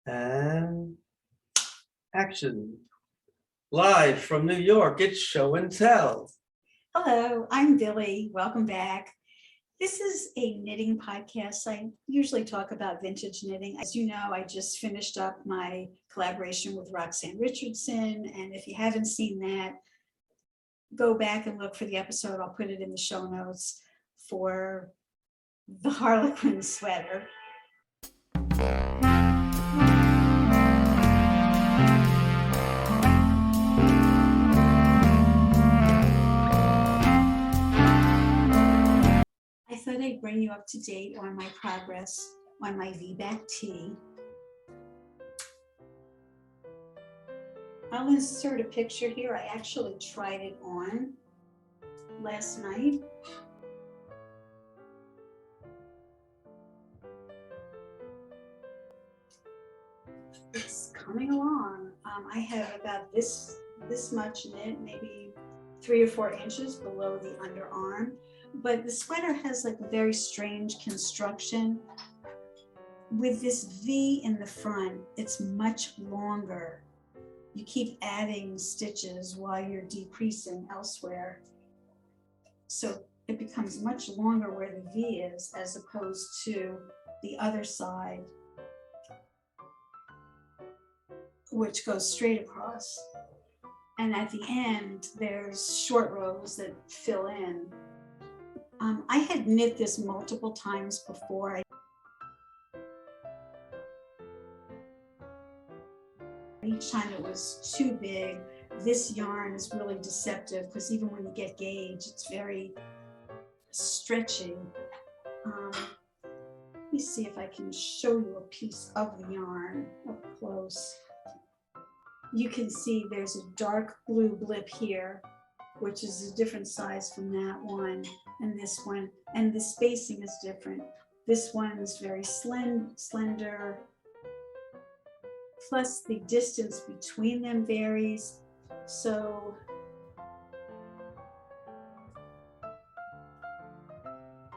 And action. Live from New York, it's Show and Tell. Hello, I'm Dilly. Welcome back. This is a knitting podcast. I usually talk about vintage knitting. As you know, I just finished up my collaboration with Roxanne Richardson. And if you haven't seen that, go back and look for the episode. I'll put it in the show notes for the Harlequin sweater. I thought I'd bring you up to date on my progress on my V-back tee. I'll insert a picture here. I actually tried it on last night. It's coming along. I have about this much knit, maybe 3 or 4 inches below the underarm. But the sweater has like a very strange construction. With this V in the front, it's much longer. You keep adding stitches while you're decreasing elsewhere. So it becomes much longer where the V is as opposed to the other side, which goes straight across. And at the end, there's short rows that fill in. I had knit this multiple times before. Each time it was too big. This yarn is really deceptive because even when you get gauge, it's very stretchy. Let me see if I can show you a piece of the yarn up close. You can see there's a dark blue blip here, which is a different size from that one and this one, and the spacing is different. This one is very slender, plus the distance between them varies. So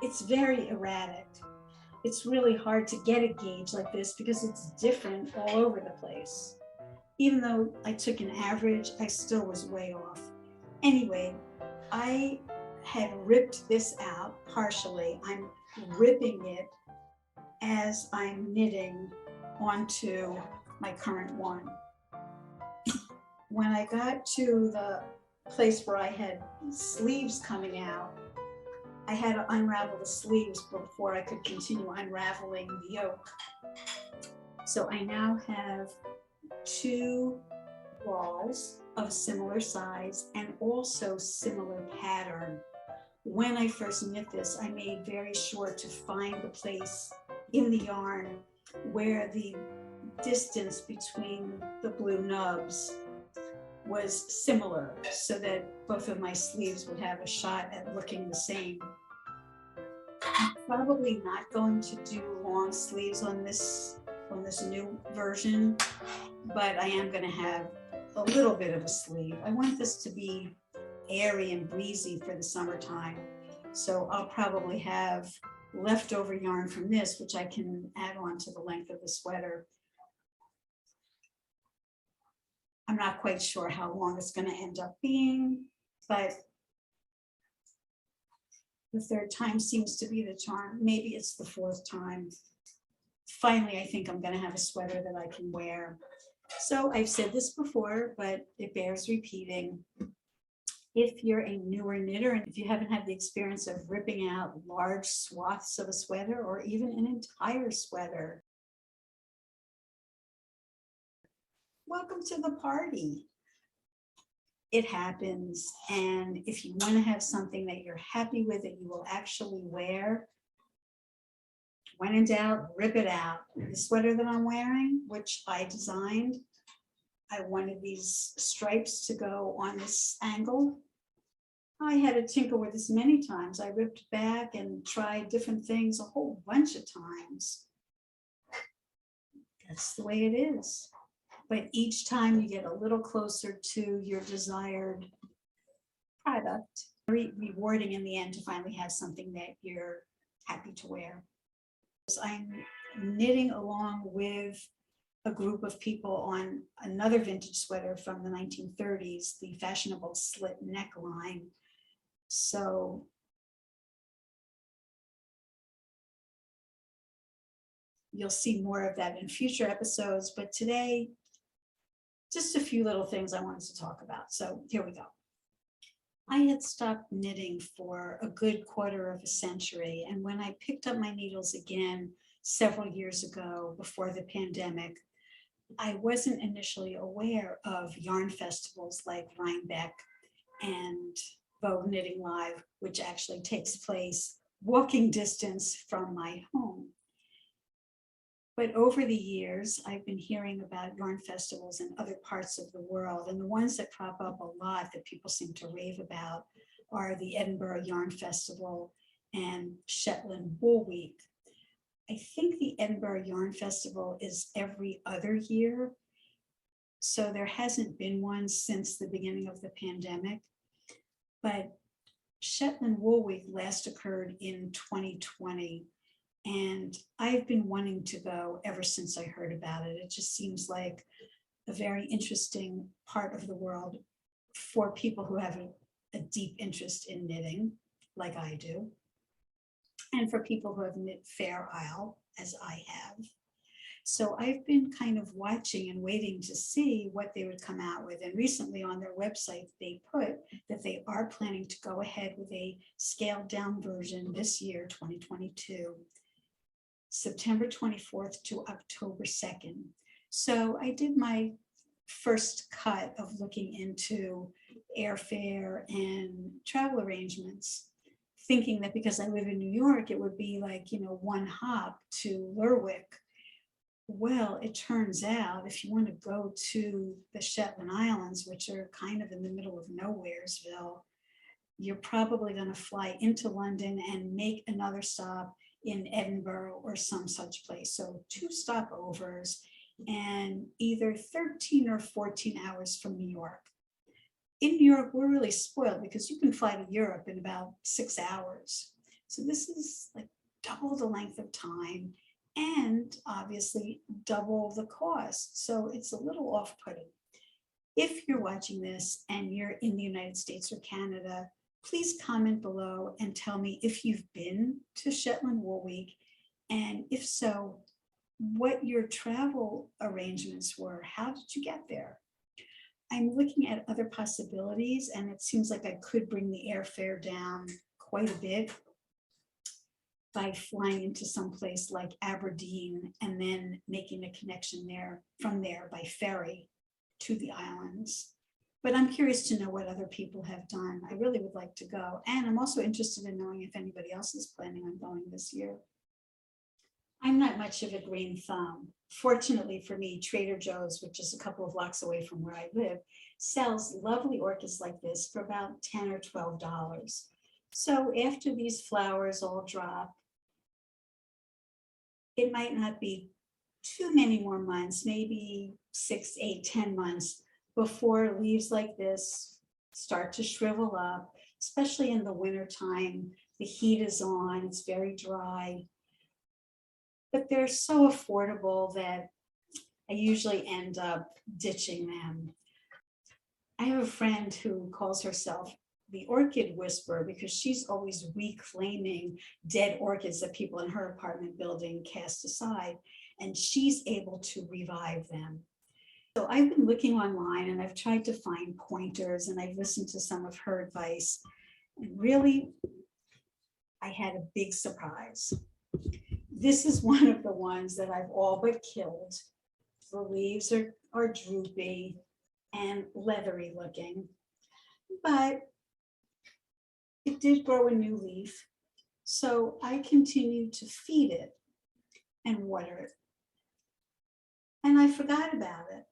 it's very erratic. It's really hard to get a gauge like this because it's different all over the place. Even though I took an average, I still was way off. Anyway, I had ripped this out partially. I'm ripping it as I'm knitting onto my current one. When I got to the place where I had sleeves coming out, I had to unravel the sleeves before I could continue unraveling the yoke. So I now have 2 balls of similar size and also similar pattern. When I first knit this, I made very sure to find the place in the yarn where the distance between the blue nubs was similar so that both of my sleeves would have a shot at looking the same. I'm probably not going to do long sleeves on this new version, but I am going to have a little bit of a sleeve. I want this to be airy and breezy for the summertime. So I'll probably have leftover yarn from this, which I can add on to the length of the sweater. I'm not quite sure how long it's going to end up being, but the 3rd time seems to be the charm. Maybe it's the 4th time. Finally, I think I'm going to have a sweater that I can wear. So I've said this before, but it bears repeating. If you're a newer knitter and if you haven't had the experience of ripping out large swaths of a sweater or even an entire sweater, welcome to the party. It happens, and if you want to have something that you're happy with that you will actually wear, when in doubt, rip it out. The sweater that I'm wearing, which I designed, I wanted these stripes to go on this angle. I had to tinker with this many times. I ripped back and tried different things a whole bunch of times. That's the way it is. But each time you get a little closer to your desired product. Very rewarding in the end to finally have something that you're happy to wear. I'm knitting along with a group of people on another vintage sweater from the 1930s, the Fashionable Slit Neckline. So you'll see more of that in future episodes, but today, just a few little things I wanted to talk about. So here we go. I had stopped knitting for a good quarter of a century, and when I picked up my needles again several years ago before the pandemic, I wasn't initially aware of yarn festivals like Rhinebeck and Vogue Knitting Live, which actually takes place walking distance from my home. But over the years, I've been hearing about yarn festivals in other parts of the world, and the ones that crop up a lot that people seem to rave about are the Edinburgh Yarn Festival and Shetland Wool Week. I think the Edinburgh Yarn Festival is every other year, so there hasn't been one since the beginning of the pandemic. But Shetland Wool Week last occurred in 2020. And I've been wanting to go ever since I heard about it. It just seems like a very interesting part of the world for people who have a deep interest in knitting, like I do, and for people who have knit Fair Isle, as I have. So I've been kind of watching and waiting to see what they would come out with. And recently on their website, they put that they are planning to go ahead with a scaled down version this year, 2022. September 24th to October 2nd. So I did my first cut of looking into airfare and travel arrangements, thinking that because I live in New York, it would be like, one hop to Lerwick. Well, it turns out if you want to go to the Shetland Islands, which are kind of in the middle of nowheresville, you're probably going to fly into London and make another stop in Edinburgh or some such place. So 2 stopovers and either 13 or 14 hours from New York. In New York, we're really spoiled because you can fly to Europe in about 6 hours. So this is like double the length of time and obviously double the cost. So it's a little off-putting. If you're watching this and you're in the United States or Canada, please comment below and tell me if you've been to Shetland Wool Week, and if so, what your travel arrangements were. How did you get there? I'm looking at other possibilities, and it seems like I could bring the airfare down quite a bit by flying into some place like Aberdeen and then making a connection from there by ferry to the islands. But I'm curious to know what other people have done. I really would like to go. And I'm also interested in knowing if anybody else is planning on going this year. I'm not much of a green thumb. Fortunately for me, Trader Joe's, which is a couple of blocks away from where I live, sells lovely orchids like this for about $10 or $12. So after these flowers all drop, it might not be too many more months, maybe 6, 8, 10 months before leaves like this start to shrivel up, especially in the winter time. The heat is on, it's very dry, but they're so affordable that I usually end up ditching them. I have a friend who calls herself the orchid whisperer because she's always reclaiming dead orchids that people in her apartment building cast aside, and she's able to revive them. So I've been looking online and I've tried to find pointers, and I've listened to some of her advice, and really I had a big surprise. This is one of the ones that I've all but killed. The leaves are droopy and leathery looking, but it did grow a new leaf. So I continued to feed it and water it. And I forgot about it.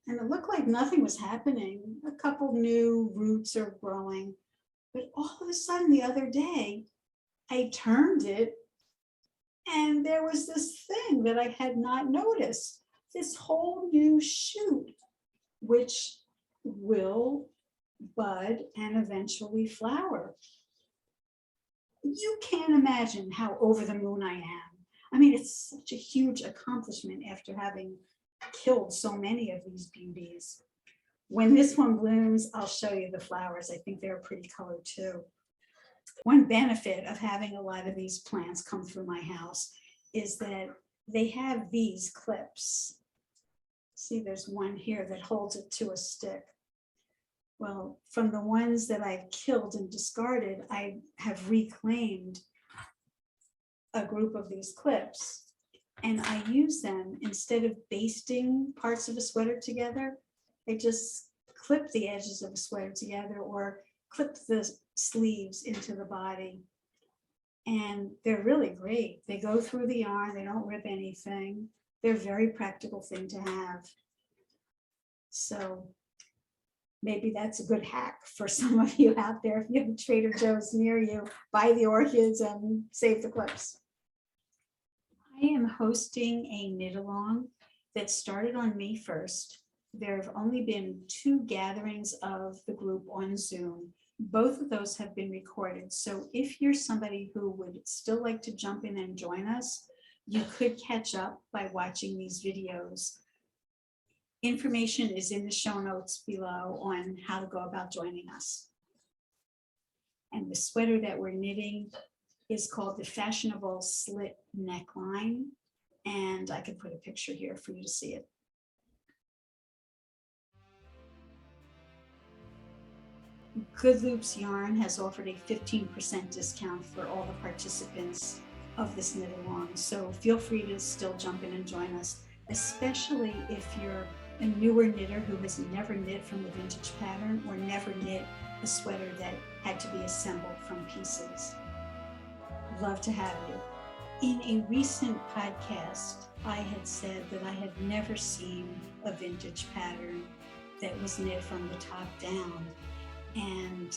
And it looked like nothing was happening. A couple new roots are growing. But all of a sudden the other day, I turned it and there was this thing that I had not noticed. This whole new shoot, which will bud and eventually flower. You can't imagine how over the moon I am. I mean, it's such a huge accomplishment after having killed so many of these beauties. When this one blooms, I'll show you the flowers. I think they're pretty colored too. One benefit of having a lot of these plants come through my house is that they have these clips. See, there's one here that holds it to a stick. Well, from the ones that I've killed and discarded, I have reclaimed a group of these clips, and I use them instead of basting parts of a sweater together. I just clip the edges of a sweater together or clip the sleeves into the body. And they're really great. They go through the yarn, they don't rip anything. They're a very practical thing to have. So maybe that's a good hack for some of you out there. If you have a Trader Joe's near you, buy the orchids and save the clips. I am hosting a knit along that started on May 1st. There have only been 2 gatherings of the group on Zoom. Both of those have been recorded. So if you're somebody who would still like to jump in and join us, you could catch up by watching these videos. Information is in the show notes below on how to go about joining us. And the sweater that we're knitting is called the Fashionable Slit Neckline. And I could put a picture here for you to see it. Good Loops Yarn has offered a 15% discount for all the participants of this knit along. So feel free to still jump in and join us, especially if you're a newer knitter who has never knit from a vintage pattern or never knit a sweater that had to be assembled from pieces. Love to have you. In a recent podcast, I had said that I had never seen a vintage pattern that was knit from the top down. And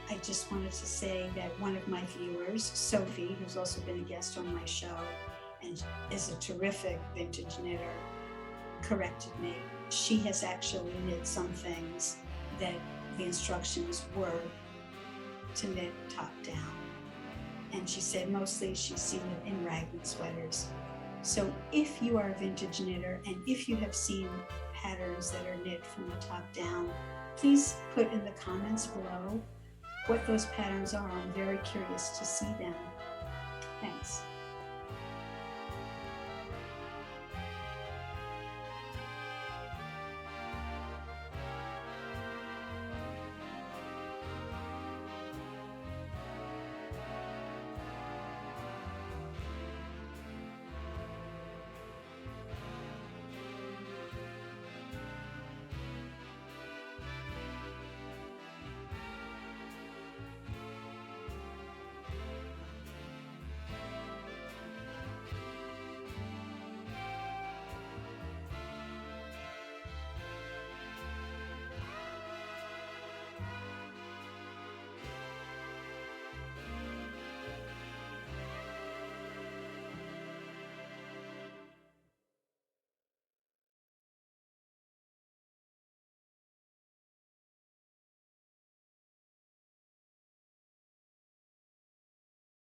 I just wanted to say that one of my viewers, Sophie, who's also been a guest on my show and is a terrific vintage knitter, corrected me. She has actually knit some things that the instructions were to knit top down. And she said mostly she's seen it in raglan sweaters. So if you are a vintage knitter and if you have seen patterns that are knit from the top down, please put in the comments below what those patterns are. I'm very curious to see them. Thanks.